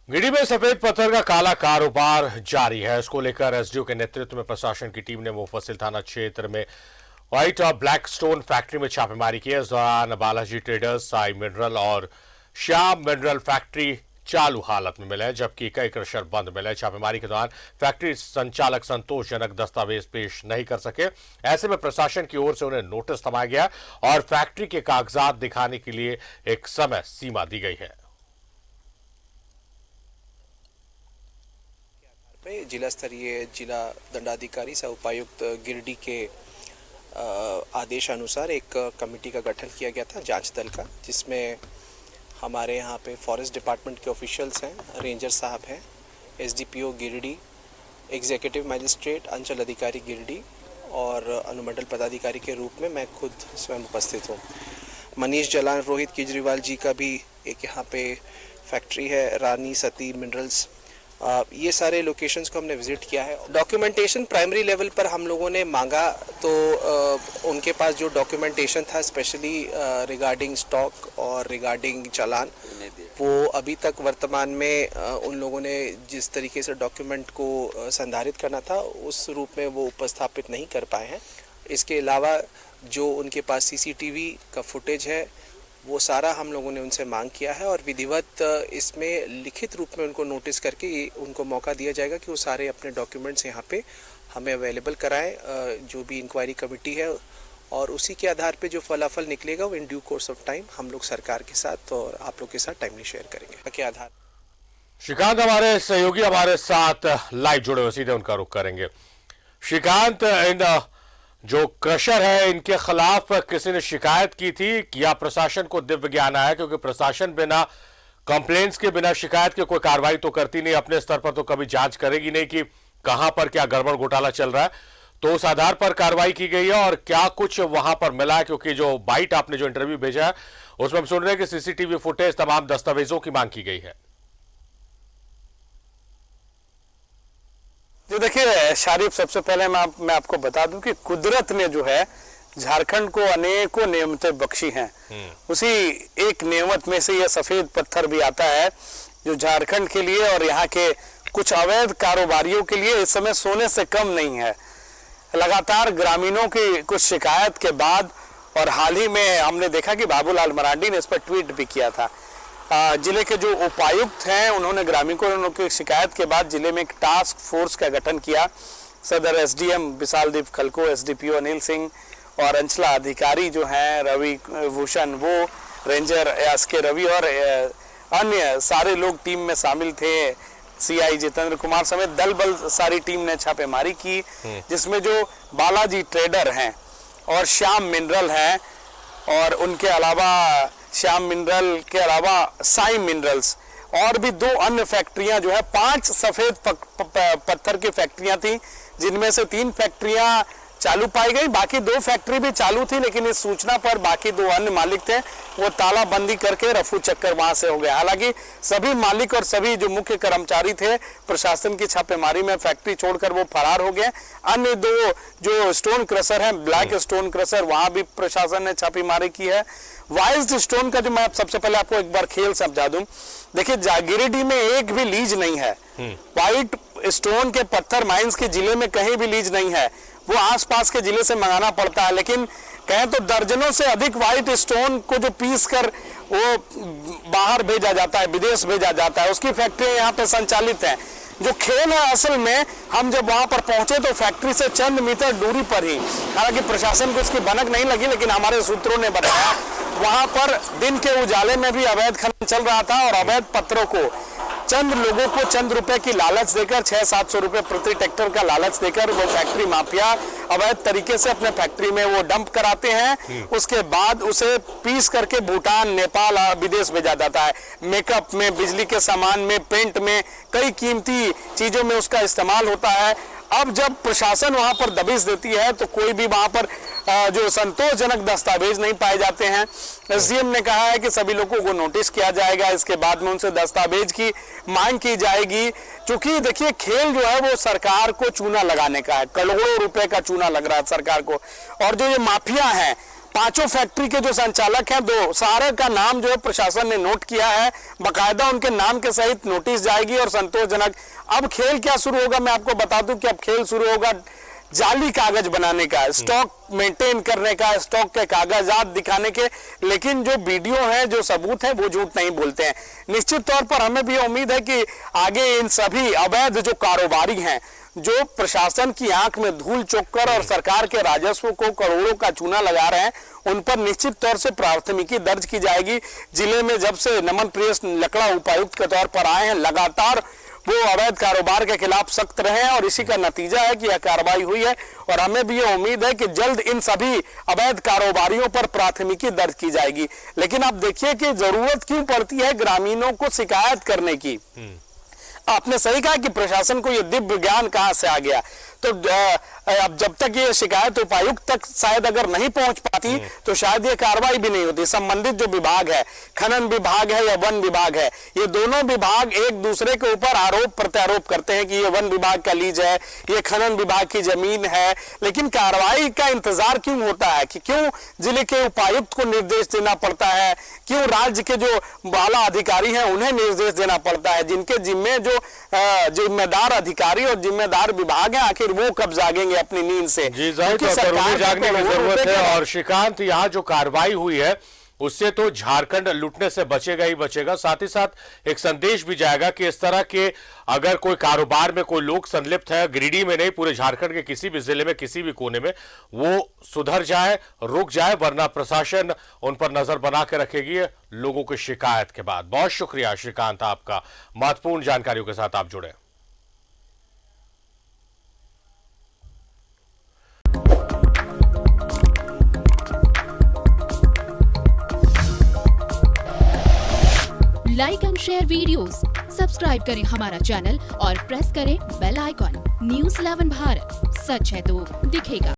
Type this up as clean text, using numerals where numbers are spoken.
गिरिडीह में सफेद पत्थर का काला कारोबार जारी है। इसको लेकर एसडीओ के नेतृत्व में प्रशासन की टीम ने मुफस्सिल थाना क्षेत्र में व्हाइट और ब्लैक स्टोन फैक्ट्री में छापेमारी की है। इस दौरान बालाजी ट्रेडर्स, साई मिनरल और श्याम मिनरल फैक्ट्री चालू हालत में मिले, जबकि कई क्रशर बंद मिले। छापेमारी के दौरान फैक्ट्री संचालक संतोषजनक दस्तावेज पेश नहीं कर सके। ऐसे में प्रशासन की ओर से उन्हें नोटिस थमाया गया और फैक्ट्री के कागजात दिखाने के लिए एक समय सीमा दी गई है। जिला स्तरीय जिला दंडाधिकारी सह उपायुक्त गिरिडीह के आदेश अनुसार एक कमेटी का गठन किया गया था जांच दल का, जिसमें हमारे यहाँ पे फॉरेस्ट डिपार्टमेंट के ऑफिशियल्स हैं, रेंजर साहब हैं, एसडीपीओ गिरिडीह, एग्जीक्यूटिव मजिस्ट्रेट अंचल अधिकारी गिरिडीह और अनुमंडल पदाधिकारी के रूप में मैं खुद स्वयं उपस्थित हूँ। मनीष जलान, रोहित केजरीवाल जी का भी एक यहाँ पे फैक्ट्री है, रानी सती मिनरल्स। ये सारे लोकेशंस को हमने विजिट किया है। डॉक्यूमेंटेशन प्राइमरी लेवल पर हम लोगों ने मांगा तो उनके पास जो डॉक्यूमेंटेशन था स्पेशली रिगार्डिंग स्टॉक और रिगार्डिंग चालान, वो अभी तक वर्तमान में उन लोगों ने जिस तरीके से डॉक्यूमेंट को संधारित करना था उस रूप में वो उपस्थापित नहीं कर पाए हैं। इसके अलावा जो उनके पास सीसीटीवी का फुटेज है वो सारा हम लोगों ने उनसे मांग किया है और विधिवत इसमें लिखित रूप में उनको नोटिस करके उनको मौका दिया जाएगा कि वो सारे अपने डॉक्यूमेंट्स यहाँ पे हमें अवेलेबल कराएं, जो भी इंक्वायरी कमेटी है, और उसी के आधार पे जो फलाफल निकलेगा वो in due course of time हम लोग सरकार के साथ और आप लोग के साथ टाइमली शेयर करेंगे। के आधार श्रीकांत हमारे सहयोगी हमारे साथ लाइव जुड़े हुए, सीधे उनका रुख करेंगे। श्रीकांत, इन जो क्रशर है इनके खिलाफ किसी ने शिकायत की थी या प्रशासन को दिव्य ज्ञान आया? क्योंकि प्रशासन बिना कंप्लेंट्स के, बिना शिकायत के कोई कार्रवाई तो करती नहीं, अपने स्तर पर तो कभी जांच करेगी नहीं कि कहां पर क्या गड़बड़ घोटाला चल रहा है। तो उस आधार पर कार्रवाई की गई है और क्या कुछ वहां पर मिला है? क्योंकि जो बाइट आपने जो इंटरव्यू भेजा है उसमें हम सुन रहे हैं कि सीसीटीवी फुटेज, तमाम दस्तावेजों की मांग की गई है। जो देखिए शारिफ, सबसे पहले मैं आपको बता दूं कि कुदरत ने जो है झारखंड को अनेकों नेमतें बख्शी हैं। उसी एक नेमत में से यह सफेद पत्थर भी आता है जो झारखंड के लिए और यहाँ के कुछ अवैध कारोबारियों के लिए इस समय सोने से कम नहीं है। लगातार ग्रामीणों की कुछ शिकायत के बाद और हाल ही में हमने देखा कि बाबूलाल मरांडी ने इस पर ट्वीट भी किया था। जिले के जो उपायुक्त हैं उन्होंने ग्रामीणों की शिकायत के बाद जिले में एक टास्क फोर्स का गठन किया। सदर एसडीएम विशालदीप खलको, एसडीपीओ अनिल सिंह और अंचला अधिकारी जो हैं रवि भूषण, वो रेंजर एस के रवि और अन्य सारे लोग टीम में शामिल थे। सीआई जितेंद्र कुमार समेत दल बल सारी टीम ने छापेमारी की, जिसमें जो बालाजी ट्रेडर हैं और श्याम मिनरल हैं और उनके अलावा श्याम मिनरल के अलावा साई मिनरल्स और भी 2 अन्य फैक्ट्रियां जो है 5 सफेद पत्थर की फैक्ट्रियां थी, जिनमें से 3 फैक्ट्रियां चालू पाई गई, बाकी 2 फैक्ट्री भी चालू थी, लेकिन इस सूचना पर बाकी 2 अन्य मालिक थे वो तालाबंदी करके रफू चक्कर वहां से हो गया। हालांकि सभी मालिक और सभी जो मुख्य कर्मचारी थे प्रशासन की छापेमारी में फैक्ट्री छोड़कर वो फरार हो गए। अन्य 2 जो स्टोन क्रशर हैं, ब्लैक स्टोन क्रशर, वहां भी प्रशासन ने छापेमारी की है। वाइल्ड स्टोन का जो मैं सबसे पहले आपको एक बार खेल समझा दूं, देखिए गिरिडीह में एक भी लीज नहीं है। व्हाइट स्टोन के पत्थर माइंस के जिले में कहीं भी लीज नहीं है, वो आसपास के जिले से मंगाना पड़ता है। लेकिन कहें तो दर्जनों से अधिक व्हाइट स्टोन को जो पीस कर वो बाहर भेजा जाता है, विदेश भेजा जाता है, उसकी फैक्ट्रियां यहाँ पे संचालित हैं। जो खेल है असल में, हम जब वहां पर पहुंचे तो फैक्ट्री से चंद मीटर दूरी पर ही, हालांकि प्रशासन को इसकी भनक नहीं लगी, लेकिन हमारे सूत्रों ने बताया वहां पर दिन के उजाले में भी अवैध खनन चल रहा था और अवैध पत्थरों को चंद लोगों को चंद रुपए की लालच देकर 600-700 रुपए प्रति ट्रैक्टर का लालच देकर वो फैक्ट्री माफिया अवैध तरीके से अपने फैक्ट्री में वो डंप कराते हैं। उसके बाद उसे पीस करके भूटान, नेपाल, विदेश भेजा जाता है। मेकअप में, बिजली के सामान में, पेंट में, कई कीमती चीजों में उसका इस्तेमाल होता है। अब जब प्रशासन वहां पर दबिश देती है तो कोई भी वहां पर जो संतोषजनक दस्तावेज नहीं पाए जाते हैं। एसडीएम ने कहा है कि सभी लोगों को नोटिस किया जाएगा, इसके बाद में उनसे दस्तावेज की मांग की जाएगी। क्योंकि देखिए खेल जो है वो सरकार को चूना लगाने का है, करोड़ों रुपए का चूना लग रहा है सरकार को। और जो ये माफिया हैं, पांचों फैक्ट्री के जो संचालक हैं, दो सारे का नाम जो है प्रशासन ने नोट किया है, बकायदा उनके नाम के सहित नोटिस जाएगी और संतोषजनक। अब खेल क्या शुरू होगा, मैं आपको बता दूं कि अब खेल शुरू होगा जाली कागज बनाने का, स्टॉक मेंटेन करने का, स्टॉक के कागजात दिखाने के। लेकिन जो वीडियो है, जो सबूत है, वो झूठ नहीं बोलते हैं। निश्चित तौर पर हमें भी उम्मीद है कि आगे इन सभी अवैध जो कारोबारी हैं, जो प्रशासन की आंख में धूल चोकर और सरकार के राजस्व को करोड़ों का चूना लगा रहे हैं, उन पर निश्चित तौर से प्राथमिकी दर्ज की जाएगी। जिले में जब से नमन प्रियस लकड़ा उपायुक्त के तौर पर आए हैं, लगातार वो अवैध कारोबार के खिलाफ सख्त रहे हैं और इसी का नतीजा है कि यह कार्रवाई हुई है। और हमें भी ये उम्मीद है कि जल्द इन सभी अवैध कारोबारियों पर प्राथमिकी दर्ज की जाएगी। लेकिन आप देखिए कि जरूरत क्यों पड़ती है ग्रामीणों को शिकायत करने की। आपने सही कहा कि प्रशासन को ये दिव्य ज्ञान कहां से आ गया। तो अब जब तक ये शिकायत उपायुक्त तक शायद अगर नहीं पहुंच पाती तो शायद ये कार्रवाई भी नहीं होती। संबंधित जो विभाग है, खनन विभाग है या वन विभाग है, ये दोनों विभाग एक दूसरे के ऊपर आरोप प्रत्यारोप करते हैं कि ये वन विभाग का लीज है, ये खनन विभाग की जमीन है। लेकिन कार्रवाई का इंतजार क्यों होता है, कि क्यों जिले के उपायुक्त को निर्देश देना पड़ता है, क्यों राज्य के जो आला अधिकारी हैं उन्हें निर्देश देना पड़ता है। जिनके जिम्मे जो जिम्मेदार अधिकारी और जिम्मेदार विभाग है, आखिर वो कब जागेंगे अपनी नींद से? जी जाहिर तौर पर उन्हें जागने की जरूरत है। और श्रीकांत, यहाँ जो कार्रवाई हुई है उससे तो झारखंड लूटने से बचेगा ही बचेगा, साथ ही साथ एक संदेश भी जाएगा कि इस तरह के अगर कोई कारोबार में कोई लोग संलिप्त है, गिरिडीह में नहीं पूरे झारखंड के किसी भी जिले में, किसी भी कोने में, वो सुधर जाए, रुक जाए, वरना प्रशासन उन पर नजर बना के रखेगी लोगों की शिकायत के बाद। बहुत शुक्रिया श्रीकांत, आपका महत्वपूर्ण जानकारियों के साथ आप जुड़े। Like and share videos, subscribe करें हमारा चैनल और प्रेस करें बेल आइकॉन। न्यूज़ 11 भारत, सच है तो दिखेगा।